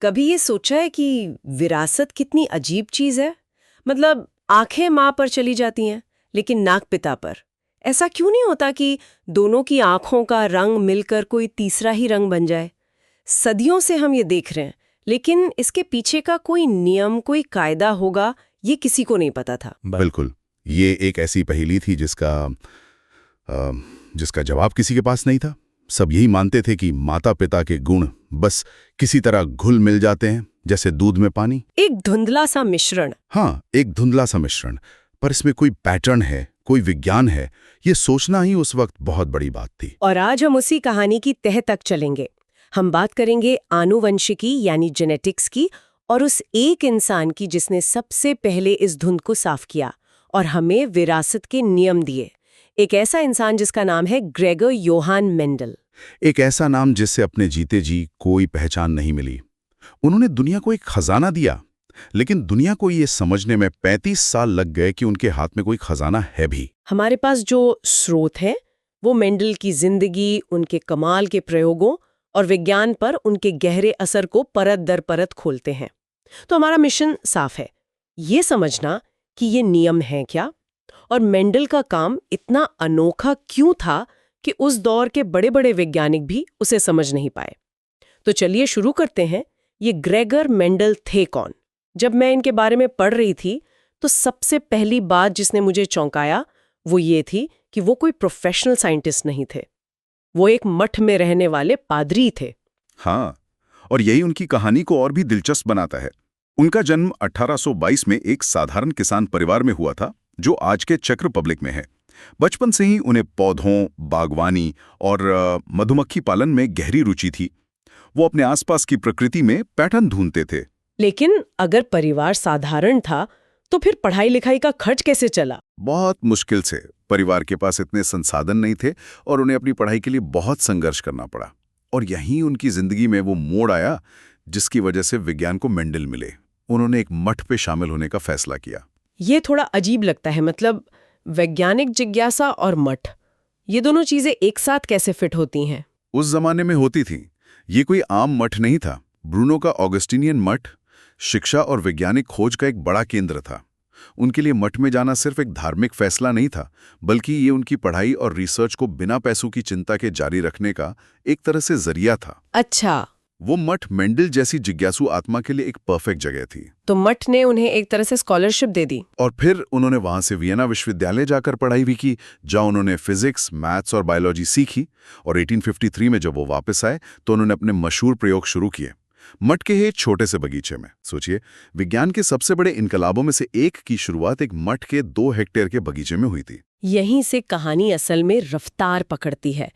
कभी ये सोचा है कि विरासत कितनी अजीब चीज है? मतलब आंखें माँ पर चली जाती हैं, लेकिन नाक पिता पर। ऐसा क्यों नहीं होता कि दोनों की आंखों का रंग मिलकर कोई तीसरा ही रंग बन जाए? सदियों से हम ये देख रहे हैं, लेकिन इसके पीछे का कोई नियम, कोई कायदा होगा, ये किसी को नहीं पता था। बिल्कुल। ये एक ऐसी पहेली थी जिसका जवाब किसी के पास नहीं था। सब यही मानते थे कि माता पिता के गुण बस किसी तरह घुल मिल जाते हैं, जैसे दूध में पानी। एक धुंधला सा मिश्रण। हाँ, एक धुंधला सा मिश्रण। पर इसमें कोई पैटर्न है, कोई विज्ञान है, ये सोचना ही उस वक्त बहुत बड़ी बात थी। और आज हम उसी कहानी की तह तक चलेंगे। हम बात करेंगे आनुवंशिकी यानी जेनेटिक्स की, और उस एक इंसान की जिसने सबसे पहले इस धुंध को साफ किया और हमें विरासत के नियम दिए। एक ऐसा इंसान जिसका नाम है ग्रेगर योहान मेंडल। एक ऐसा नाम जिससे अपने जीते जी कोई पहचान नहीं मिली। उन्होंने दुनिया को एक खजाना दिया, लेकिन दुनिया को ये समझने में 35 साल लग गए कि उनके हाथ में कोई खजाना है भी। हमारे पास जो स्रोत है वो मेंडल की जिंदगी, उनके कमाल के प्रयोगों और विज्ञान पर उनके गहरे असर को परत दर परत खोलते हैं। तो हमारा मिशन साफ है, ये समझना कि ये नियम हैं क्या, और मेंडल का काम इतना अनोखा क्यों था कि उस दौर के बड़े बड़े वैज्ञानिक भी उसे समझ नहीं पाए। तो चलिए शुरू करते हैं। ये ग्रेगर मेंडल थे कौन? जब मैं इनके बारे में पढ़ रही थी तो सबसे पहली बात जिसने मुझे चौंकाया वो ये थी कि वो कोई प्रोफेशनल साइंटिस्ट नहीं थे। वो एक मठ में रहने वाले पादरी थे। हाँ, और यही उनकी कहानी को और भी दिलचस्प बनाता है। उनका जन्म 1822 में एक साधारण किसान परिवार में हुआ था, जो आज के चेक रिपब्लिक में है। बचपन से ही उन्हें पौधों, बागवानी और मधुमक्खी पालन में गहरी रुचि थी। वो अपने आसपास की प्रकृति में पैटर्न ढूंढते थे। लेकिन अगर परिवार साधारण था तो फिर पढ़ाई लिखाई का खर्च कैसे चला? बहुत मुश्किल से। परिवार के पास इतने संसाधन नहीं थे और उन्हें अपनी पढ़ाई के लिए बहुत संघर्ष करना पड़ा। और यहीं उनकी जिंदगी में वो मोड़ आया जिसकी वजह से विज्ञान को मेंडल मिले। उन्होंने एक मठ पे शामिल होने का फैसला किया। ये थोड़ा अजीब लगता है, मतलब वैज्ञानिक जिज्ञासा और मठ, ये दोनों चीजें एक साथ कैसे फिट होती हैं? उस जमाने में होती थी। ये कोई आम मठ नहीं था। ब्रूनो का ऑगस्टीनियन मठ शिक्षा और वैज्ञानिक खोज का एक बड़ा केंद्र था। उनके लिए मठ में जाना सिर्फ एक धार्मिक फैसला नहीं था, बल्कि ये उनकी पढ़ाई और रिसर्च को बिना पैसों की चिंता के जारी रखने का एक तरह से जरिया था। अच्छा, वो मठ मेंडल जैसी जिज्ञासु आत्मा के लिए एक परफेक्ट जगह थी। तो मठ ने उन्हें एक तरह से स्कॉलरशिप दे दी। और फिर उन्होंने वहां से वियना विश्वविद्यालय जाकर पढ़ाई भी की, जहां उन्होंने फिजिक्स, मैथ्स और बायोलॉजी सीखी। और 1853 में जब वो वापस आए तो उन्होंने अपने मशहूर प्रयोग शुरू किए, मठ के एक छोटे से बगीचे में। सोचिए, विज्ञान के सबसे बड़े इनकलाबों में से एक की शुरुआत एक मठ के 2 हेक्टेयर के बगीचे में हुई थी। यहीं से कहानी असल में रफ्तार पकड़ती है।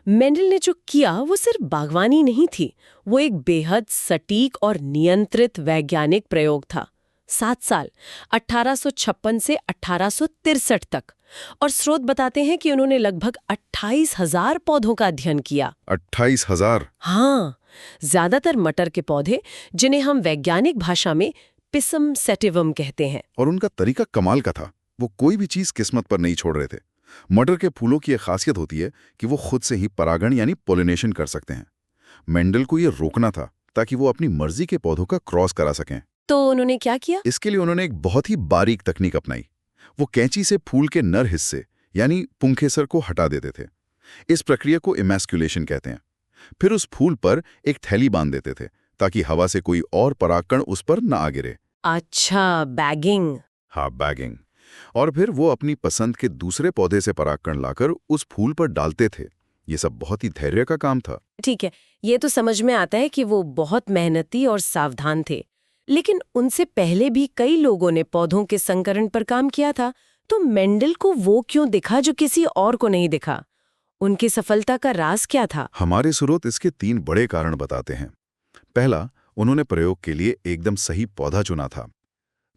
मेंडल ने जो किया वो सिर्फ बागवानी नहीं थी, वो एक बेहद सटीक और नियंत्रित वैज्ञानिक प्रयोग था। 7 साल, 1856 से 1863 तक। और स्रोत बताते हैं कि उन्होंने लगभग 28,000 पौधों का अध्ययन किया। 28,000? हाँ, ज्यादातर मटर के पौधे, जिन्हें हम वैज्ञानिक भाषा में पिसम सेटिवम कहते हैं। और उनका तरीका कमाल का था। वो कोई भी चीज किस्मत पर नहीं छोड़ रहे थे। मटर के फूलों की एक खासियत होती है कि वो खुद से ही परागण यानी पोलिनेशन कर सकते हैं। मेंडल को ये रोकना था ताकि वो अपनी मर्जी के पौधों का क्रॉस करा सकें। तो उन्होंने क्या किया? इसके लिए उन्होंने एक बहुत ही बारीक तकनीक अपनाई। वो कैंची से फूल के नर हिस्से यानी पुंखेसर को हटा देते थे। इस प्रक्रिया को इमैस्कुलेशन कहते हैं। फिर उस फूल पर एक थैली बांध देते थे ताकि हवा से कोई और परागकण उस पर न आ गिरे। अच्छा, बैगिंग। हाँ, बैगिंग। और फिर वो अपनी पसंद के दूसरे पौधे से परागकण लाकर उस फूल पर डालते थे। ये सब बहुत ही धैर्य का काम था। ठीक है, ये तो समझ में आता है कि वो बहुत मेहनती और सावधान थे। लेकिन उनसे पहले भी कई लोगों ने पौधों के संकरण पर काम किया था। तो मेंडल को वो क्यों दिखा जो किसी और को नहीं दिखा? उनकी सफलता का राज क्या था? हमारे स्रोत इसके 3 बड़े कारण बताते हैं। पहला, उन्होंने प्रयोग के लिए एकदम सही पौधा चुना था।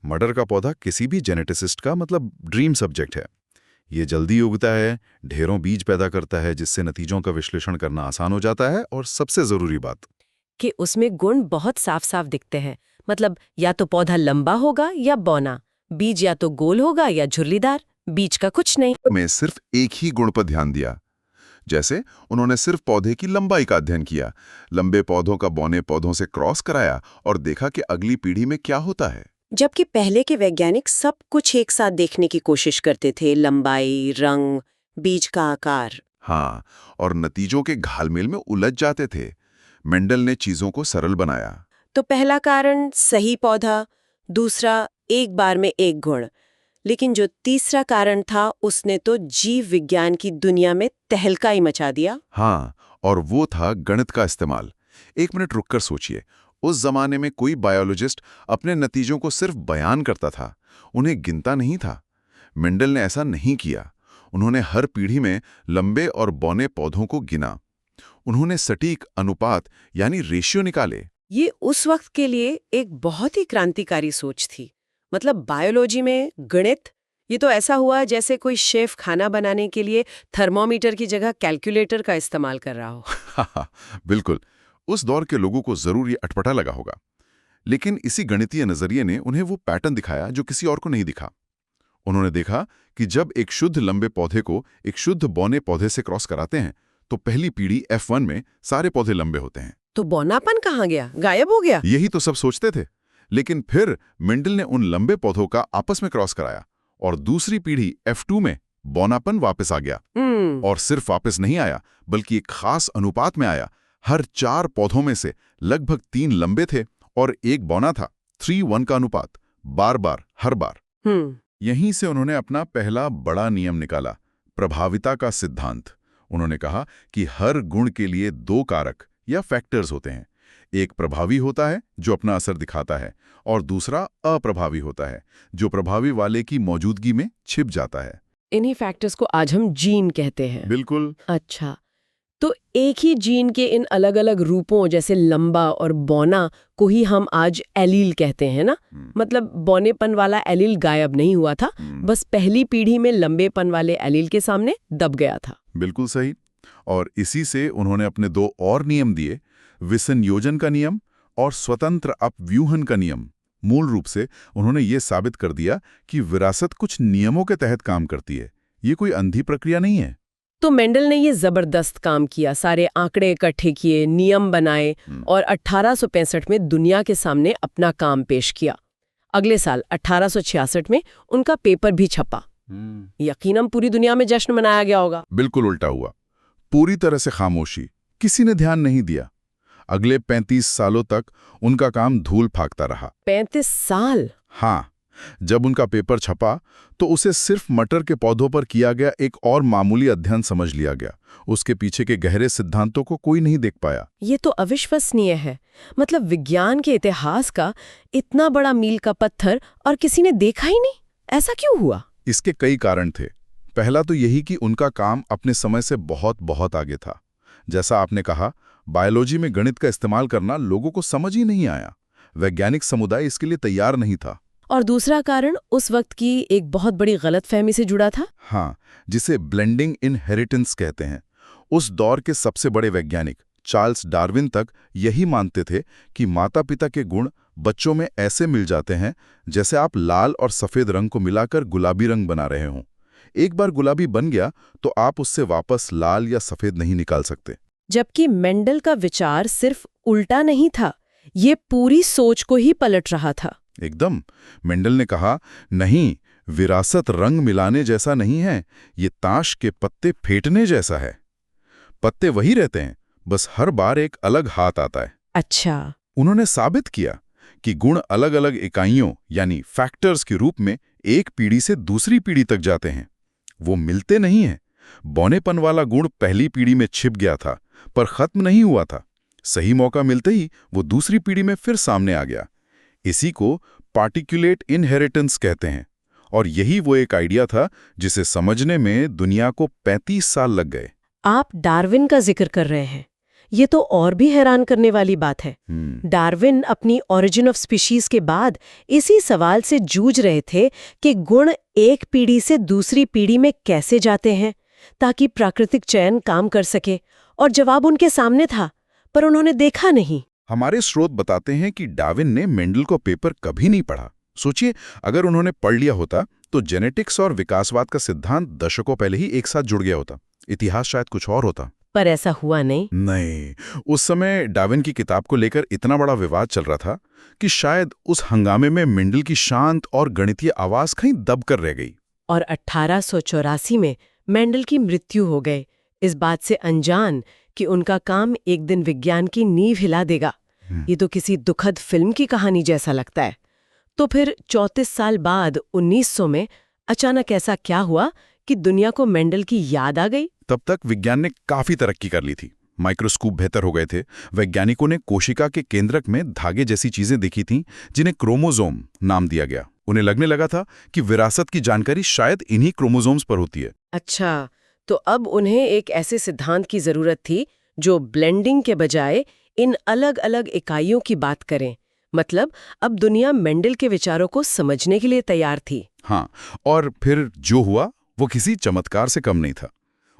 मटर का पौधा किसी भी जेनेटिसिस्ट का मतलब ड्रीम सब्जेक्ट है। ये जल्दी उगता है, ढेरों बीज पैदा करता है, जिससे नतीजों का विश्लेषण करना आसान हो जाता है। और सबसे जरूरी बात कि उसमें गुण बहुत साफ साफ दिखते हैं। मतलब या तो पौधा लंबा होगा या बौना, बीज या तो गोल होगा या झुर्रीदार, बीज का कुछ नहीं। में सिर्फ एक ही गुण पर ध्यान दिया, जैसे उन्होंने सिर्फ पौधे की लंबाई का अध्ययन किया, लंबे पौधों का बौने पौधों से क्रॉस कराया और देखा कि अगली पीढ़ी में क्या होता है। जबकि पहले के वैज्ञानिक सब कुछ एक साथ देखने की कोशिश करते थे, लंबाई, रंग, बीज का आकार। हाँ, और नतीजों के घालमेल में उलझ जाते थे। मेंडल ने चीजों को सरल बनाया। तो पहला कारण सही पौधा, दूसरा एक बार में एक गुण, लेकिन जो तीसरा कारण था उसने तो जीव विज्ञान की दुनिया में तहलका ही मचा दिया। हाँ, और वो था गणित का इस्तेमाल। एक मिनट रुककर सोचिए, उस जमाने में कोई बायोलॉजिस्ट अपने नतीजों को सिर्फ बयान करता था, उन्हें गिनता नहीं था। मेंडल ने ऐसा नहीं किया। उन्होंने हर पीढ़ी में लंबे और बौने पौधों को गिना। उन्होंने सटीक अनुपात यानी रेशियो निकाले। ये उस वक्त के लिए एक बहुत ही क्रांतिकारी सोच थी। मतलब बायोलॉजी में गणित, ये तो ऐसा हुआ जैसे कोई शेफ खाना बनाने के लिए थर्मोमीटर की जगह कैलकुलेटर का इस्तेमाल कर रहा हो। बिल्कुल, उस दौर के लोगों को जरूर ये अटपटा लगा होगा। लेकिन इसी गणितीय नजरिए ने उन्हें वो पैटर्न दिखाया जो किसी और को नहीं दिखा। उन्होंने देखा कि जब एक शुद्ध लंबे पौधे को एक शुद्ध बौने पौधे से क्रॉस कराते हैं तो पहली पीढ़ी F1 में सारे पौधे लंबे होते हैं। तो बौनापन कहाँ गया? गायब हो गया? यही तो सब सोचते थे। लेकिन फिर मेंडल ने उन लंबे पौधों का आपस में क्रॉस कराया और दूसरी पीढ़ी F2 में बौनापन वापस आ गया। और सिर्फ वापस नहीं आया, बल्कि एक खास अनुपात में आया। हर 4 पौधों में से लगभग 3 लंबे थे और एक बौना था। 3:1 का अनुपात, बार-बार, हर बार। यहीं से उन्होंने अपना पहला बड़ा नियम निकाला, प्रभाविता का सिद्धांत। उन्होंने कहा कि हर गुण के लिए 2 कारक या फैक्टर्स होते हैं। एक प्रभावी होता है जो अपना असर दिखाता है और दूसरा अप्रभावी होता है जो प्रभावी वाले की मौजूदगी में छिप जाता है। इन्हीं फैक्टर्स को आज हम जीन कहते हैं। बिल्कुल। अच्छा, तो एक ही जीन के इन अलग अलग रूपों जैसे लंबा और बौना को ही हम आज एलील कहते हैं ना। मतलब बौनेपन वाला एलील गायब नहीं हुआ था, बस पहली पीढ़ी में लंबेपन वाले एलील के सामने दब गया था। बिल्कुल सही। और इसी से उन्होंने अपने 2 और नियम दिए, विसंयोजन का नियम और स्वतंत्र अपव्यूहन का नियम। मूल रूप से उन्होंने ये साबित कर दिया कि विरासत कुछ नियमों के तहत काम करती है, ये कोई अंधी प्रक्रिया नहीं है। तो मेंडल ने ये जबरदस्त काम किया, सारे आंकड़े इकट्ठे किए, नियम बनाए और 1865 में दुनिया के सामने अपना काम पेश किया। अगले साल 1866 में उनका पेपर भी छपा। यकीनन पूरी दुनिया में जश्न मनाया गया होगा। बिल्कुल उल्टा हुआ, पूरी तरह से खामोशी, किसी ने ध्यान नहीं दिया। अगले 35 सालों तक उनका काम धूल फाकता रहा। 35 साल? हाँ, जब उनका पेपर छपा तो उसे सिर्फ मटर के पौधों पर किया गया एक और मामूली अध्ययन समझ लिया गया। उसके पीछे के गहरे सिद्धांतों को कोई नहीं देख पाया। ये तो अविश्वसनीय है। मतलब विज्ञान के इतिहास का इतना बड़ा मील का पत्थर और किसी ने देखा ही नहीं। ऐसा क्यों हुआ? इसके कई कारण थे। पहला तो यही कि उनका काम अपने समय से बहुत बहुत आगे था। जैसा आपने कहा, बायोलॉजी में गणित का इस्तेमाल करना लोगों को समझ ही नहीं आया। वैज्ञानिक समुदाय इसके लिए तैयार नहीं था। और दूसरा कारण उस वक्त की एक बहुत बड़ी गलतफहमी से जुड़ा था। हाँ, जिसे ब्लेंडिंग इनहेरिटेंस कहते हैं। उस दौर के सबसे बड़े वैज्ञानिक चार्ल्स डार्विन तक यही मानते थे कि माता-पिता के गुण बच्चों में ऐसे मिल जाते हैं जैसे आप लाल और सफेद रंग को मिलाकर गुलाबी रंग बना रहे हों। एक बार गुलाबी बन गया तो आप उससे वापस लाल या सफेद नहीं निकाल सकते। जबकि मेंडल का विचार सिर्फ उल्टा नहीं था, ये पूरी सोच को ही पलट रहा था। एकदम। मेंडल ने कहा, नहीं, विरासत रंग मिलाने जैसा नहीं है, ये ताश के पत्ते फेंटने जैसा है। पत्ते वही रहते हैं, बस हर बार एक अलग हाथ आता है। अच्छा। उन्होंने साबित किया कि गुण अलग अलग इकाइयों यानी फैक्टर्स के रूप में एक पीढ़ी से दूसरी पीढ़ी तक जाते हैं। वो मिलते नहीं हैं। बौनेपन वाला गुण पहली पीढ़ी में छिप गया था पर खत्म नहीं हुआ था। सही मौका मिलते ही वो दूसरी पीढ़ी में फिर सामने आ गया। इसी को पार्टिकुलेट इनहेरिटेंस कहते हैं। और यही वो एक आइडिया था जिसे समझने में दुनिया को 35 साल लग गए। आप डार्विन का जिक्र कर रहे हैं, ये तो और भी हैरान करने वाली बात है। डार्विन अपनी ओरिजिन ऑफ स्पीशीज के बाद इसी सवाल से जूझ रहे थे कि गुण एक पीढ़ी से दूसरी पीढ़ी में कैसे जाते हैं ताकि प्राकृतिक चयन काम कर सके, और जवाब उनके सामने था, पर उन्होंने देखा नहीं। हमारे स्रोत बताते हैं कि डार्विन ने मेंडल को पेपर कभी नहीं पढ़ा। सोचिए, अगर उन्होंने पढ़ लिया होता तो जेनेटिक्स और विकासवाद का सिद्धांत दशकों पहले ही एक साथ जुड़ गया होता। इतिहास शायद कुछ और होता। पर ऐसा हुआ नहीं। नहीं, उस समय डार्विन की किताब को लेकर इतना बड़ा विवाद चल रहा था कि शायद उस हंगामे में मेंडल की शांत और गणितीय आवाज कहीं दब कर रह गई। और 1884 में मेंडल की मृत्यु हो गई, इस बात से अनजान कि उनका काम एक दिन विज्ञान की नींव हिला देगा। ये तो किसी दुखद फिल्म की कहानी जैसा लगता है। तो फिर 34 साल बाद 1900 में अचानक ऐसा क्या हुआ कि दुनिया को मेंडल की याद आ गई? तब तक विज्ञान ने काफी तरक्की कर ली थी। माइक्रोस्कोप बेहतर हो गए थे। वैज्ञानिकों ने कोशिका के केंद्रक में धागे जैसी चीजें देखी थीं, जिन्हें क्रोमोसोम नाम दिया गया। उन्हें लगने लगा था कि विरासत की जानकारी शायद इन्हीं क्रोमोसोम्स पर होती है। अच्छा, तो अब उन्हें एक ऐसे सिद्धांत की जरूरत थी जो ब्लेंडिंग के बजाय इन अलग अलग इकाइयों की बात करें। मतलब अब दुनिया मेंडल के विचारों को समझने के लिए तैयार थी। हाँ, और फिर जो हुआ वो किसी चमत्कार से कम नहीं था।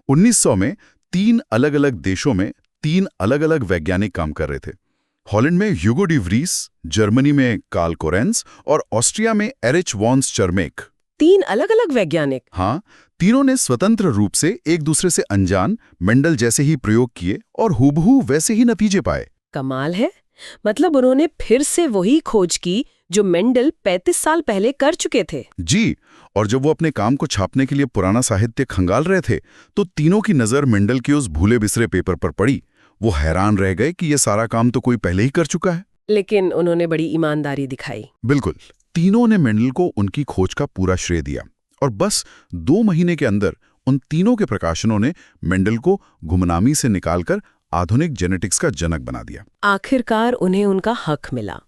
1900 में 3 अलग-अलग देशों में 3 अलग-अलग वैज्ञानिक काम कर रहे थे। हॉलैंड में ह्यूगो डी व्रीस, जर्मनी में कार्ल कोरेंस और ऑस्ट्रिया में एरिच वॉन स्चरमेक। 3 अलग-अलग वैज्ञानिक? हाँ, तीनों ने स्वतंत्र रूप से एक दूसरे से अनजान मेंडल जैसे ही प्रयोग किए और हूबहू वैसे ही नतीजे पाए। कमाल है। मतलब उन्होंने फिर से वही खोज की जो मेंडल 35 साल पहले कर चुके थे। जी, और जब वो अपने काम को छापने के लिए पुराना साहित्य खंगाल रहे थे, तो तीनों की नजर मेंडल के उस भूले बिसरे पेपर पर पड़ी। वो हैरान रह गए कि ये सारा काम तो कोई पहले ही कर चुका है। लेकिन उन्होंने बड़ी ईमानदारी दिखाई। बिल्कुल, तीनों ने मेंडल को उनकी खोज का पूरा श्रेय दिया और बस 2 महीने के अंदर उन तीनों के प्रकाशनों ने मेंडल को गुमनामी से निकालकर आधुनिक जेनेटिक्स का जनक बना दिया। आखिरकार उन्हें उनका हक मिला।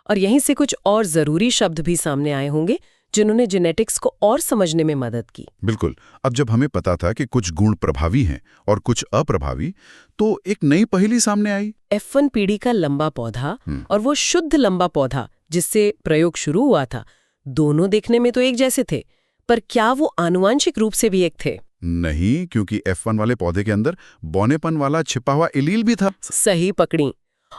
और यहीं से कुछ और जरूरी शब्द भी सामने आए होंगे जिन्होंने जेनेटिक्स को और समझने में मदद की। बिल्कुल, अब जब हमें पता था कि कुछ गुण प्रभावी हैं और कुछ अप्रभावी, तो एक नई पहेली सामने आई। F1 पीढ़ी का लंबा पौधा और वो शुद्ध लंबा पौधा जिससे प्रयोग शुरू हुआ था, दोनों देखने में तो एक जैसे थे, पर क्या वो आनुवांशिक रूप से भी एक थे? नहीं, क्योंकि F1 वाले पौधे के अंदर बौनेपन वाला छिपा हुआ एलील भी था। सही पकड़ी।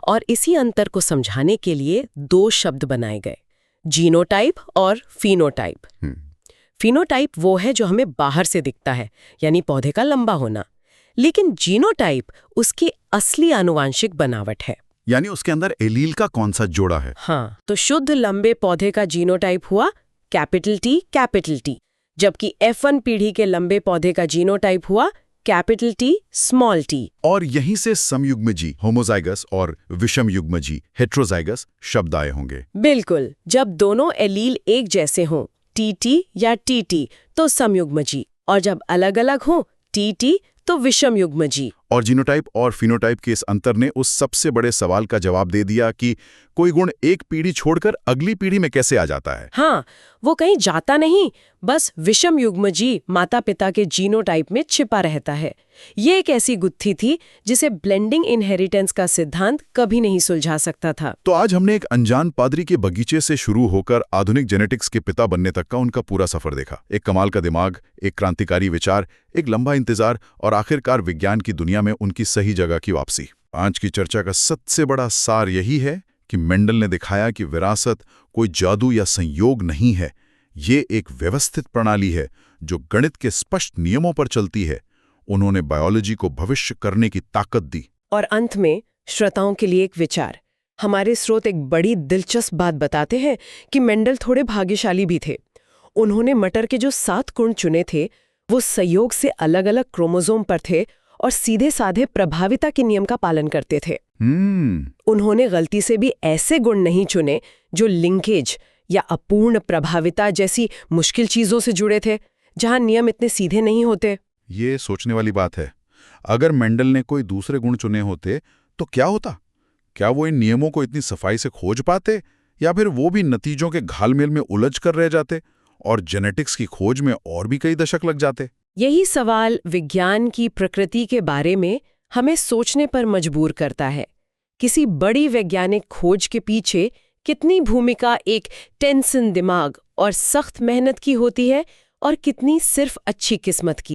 और इसी अंतर को समझाने के लिए 2 शब्द बनाए गए, जीनोटाइप और फिनोटाइप। फिनोटाइप वो है जो हमें बाहर से दिखता है, यानी पौधे का लंबा होना, लेकिन जीनोटाइप उसकी असली आनुवांशिक बनावट है, यानी उसके अंदर एलील का कौन सा जोड़ा है। हाँ, तो शुद्ध लंबे पौधे का जीनोटाइप हुआ T, जबकि F1 पीढ़ी के लंबे पौधे का जीनोटाइप हुआ T। और यहीं से समयुग्मजी होमोजाइगस और विषमयुग्मजी हेट्रोजाइगस शब्द आए होंगे। बिल्कुल, जब दोनों एलील एक जैसे हों, TT या TT, तो समयुग्मजी, और जब अलग-अलग हों, TT, तो विषमयुग्मजी। और जीनोटाइप और फिनोटाइप के इस अंतर ने उस सबसे बड़े सवाल का जवाब दे दिया कि कोई गुण एक पीढ़ी छोड़कर अगली पीढ़ी में कैसे आ जाता है। हाँ, वो कहीं जाता नहीं, बस विषमयुग्मजी माता पिता के जीनोटाइप में छिपा रहता है। ये एक ऐसी गुत्थी थी जिसे ब्लेंडिंग इनहेरिटेंस का सिद्धांत कभी नहीं सुलझा सकता था। तो आज हमने एक अनजान पादरी के बगीचे से शुरू होकर आधुनिक जेनेटिक्स के पिता बनने तक का उनका पूरा सफर देखा। एक कमाल का दिमाग, एक क्रांतिकारी विचार, एक लंबा इंतजार और आखिरकार विज्ञान की दुनिया में उनकी सही जगह की वापसी। आज की चर्चा का सबसे बड़ा सार यही है कि मेंडल ने दिखाया कि विरासत कोई जादू या संयोग नहीं है। ये एक व्यवस्थित प्रणाली है जो गणित के स्पष्ट नियमों पर चलती है। उन्होंने बायोलॉजी को भविष्य करने की ताकत दी। और अंत में श्रोताओं के लिए एक विचार। हमारे स्रोत एक बड़ी दिलचस्प बात बताते हैं कि मेंडल थोड़े भाग्यशाली भी थे। उन्होंने मटर के जो 7 गुण चुने थे, वो संयोग से अलग-अलग क्रोमोसोम पर थे और सीधे साधे प्रभाविता के नियम का पालन करते थे। उन्होंने गलती से भी ऐसे गुण नहीं चुने जो लिंकेज या अपूर्ण प्रभाविता जैसी मुश्किल चीजों से जुड़े थे, जहां नियम इतने सीधे नहीं होते। ये सोचने वाली बात है। अगर मेंडल ने कोई दूसरे गुण चुने होते तो क्या होता? क्या वो इन नियमों को इतनी सफाई से खोज पाते, या फिर वो भी नतीजों के घालमेल में उलझ कर रह जाते और जेनेटिक्स की खोज में और भी कई दशक लग जाते? यही सवाल विज्ञान की प्रकृति के बारे में हमें सोचने पर मजबूर करता है। किसी बड़ी वैज्ञानिक खोज के पीछे कितनी भूमिका एक टेंसन दिमाग और सख्त मेहनत की होती है और कितनी सिर्फ अच्छी किस्मत की।